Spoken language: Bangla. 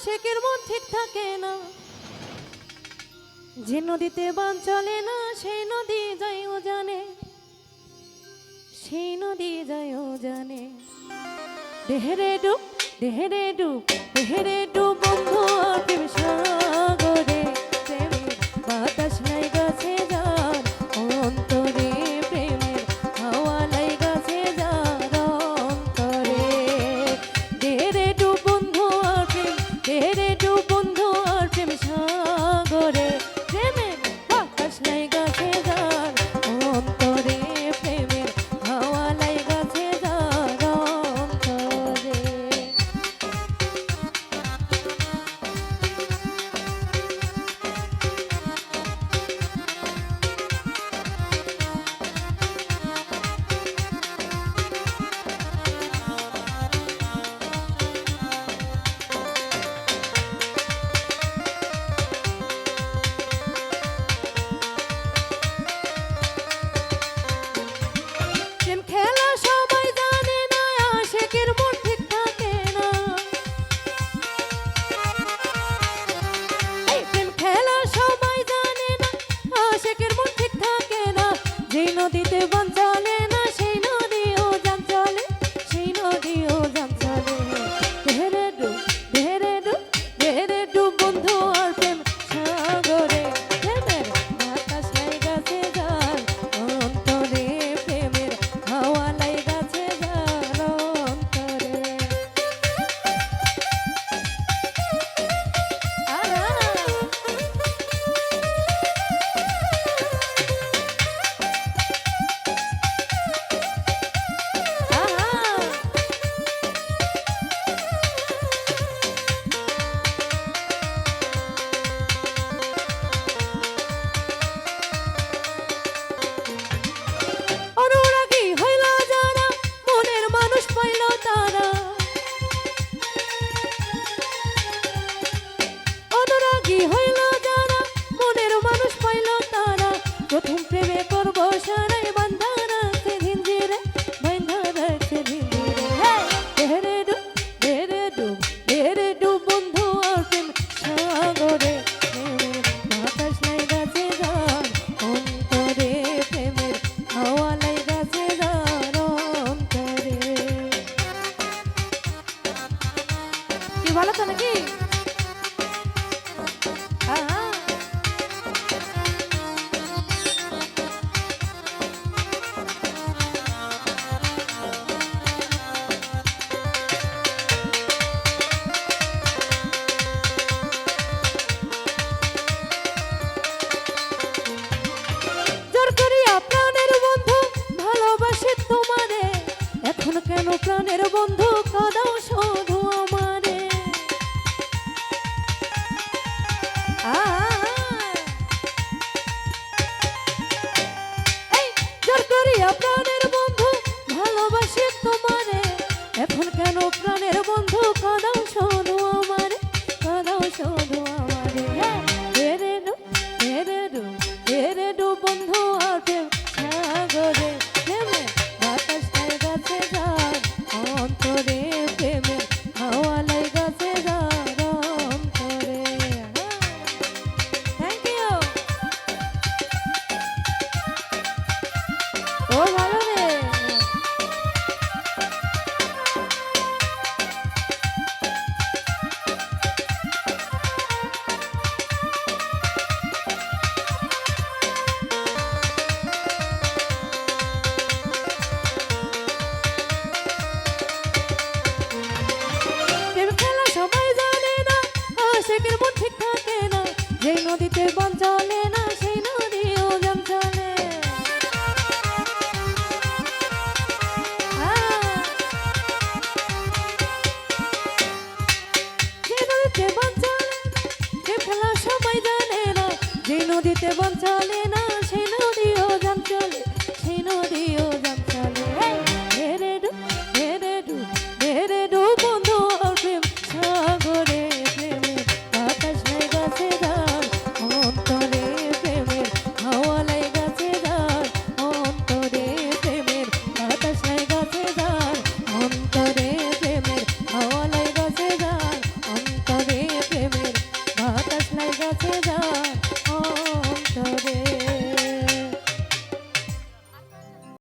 আশেকের মন ঠিক থাকে না, যে নদীতে বান চলে না সেই নদী যাইও জানে, সেই নদী যাইও জানে। দেহেরে ডুব দেহেরে ডুব দেহেরে ডুব বন্ধু প্রেম সাগরে, প্রেমের বাতাস নাই গাছে যার অন্তরে, প্রেমের হাওয়া নাই গাছে যার অন্তরে। দেহেরে ডুব বন্ধু আর প্রেম, দেহেরে ডুব বন্ধু আর প্রেম সাগরে, প্রেমের বাতাস নাই গাছে যার অন্তরে, প্রেমের হাওয়া নাই গাছে যার অন্তরে। প্রেম খেলা সবাই জানে না, আশেকের মন ঠিক থাকে না। এই প্রেম খেলা সবাই জানে না, আশেকের মন ঠিক থাকে না। যেই নদীতে বান চলে না সেই নদীও জান চলে, সেই নদীও জান চলে। দেহেরে ডুব দেহেরে ডুব দেহেরে ডুব বন্ধু আর প্রেম সাগরে, প্রেমের বাতাস নাই গাছে যার অন্তরে, প্রেমের হাওয়া নাই গাছে যার অন্তরে। আহা আহা অনুরাগী হইল যারা, মনের মানুষ পাইল তারা। অনুরাগী হইল যারা, মনের মানুষ পাইল তারা। প্রথম প্রেমে করব সারাই বান্ধা রাখছে ঝিঞ্জিরে, বান্ধা রাখছে ঝিঞ্জিরে। দেহেরে ডুব দেহেরে ডুব দেহেরে ডুব বন্ধু আর প্রেম সাগরে, প্রেমের বাতাস নাই গাছে যার অন্তরে, প্রেমের হাওয়া নাই গাছে যার অন্তরে। কি ভালো তো নাকি? আহা জোর করিয়া প্রাণের বন্ধু ভালোবাসে তোমারে, এখন কেন প্রাণের বন্ধু কাঁদাও শুধু আমারে। এই জোর করিয়া প্রাণের বন্ধু ভালোবাসে তোমারে, এখন কেন প্রাণের বন্ধু কাঁদাও শুধু আমারে, কাঁদাও শুধু আমারে। দেহেরে ডুব দেহেরে ডুব দেহেরে ডুব বন্ধু আর প্রেম সাগরে, প্রেমের বাতাস নাই গাছে যার অন্তরে, প্রেমের হাওয়া নাই গাছে যার অন্তরে। Thank you. ও ভালো রে। প্রেম খেলা সবাই জানে না, আশেকের মন ঠিক থাকে না। যেই নদীতে বান চলে না সেই নদীও জান চলে। যে নদীতে বান চলে না, প্রেম খেলা সবাই জানে না। যে নদীতে বান চলে না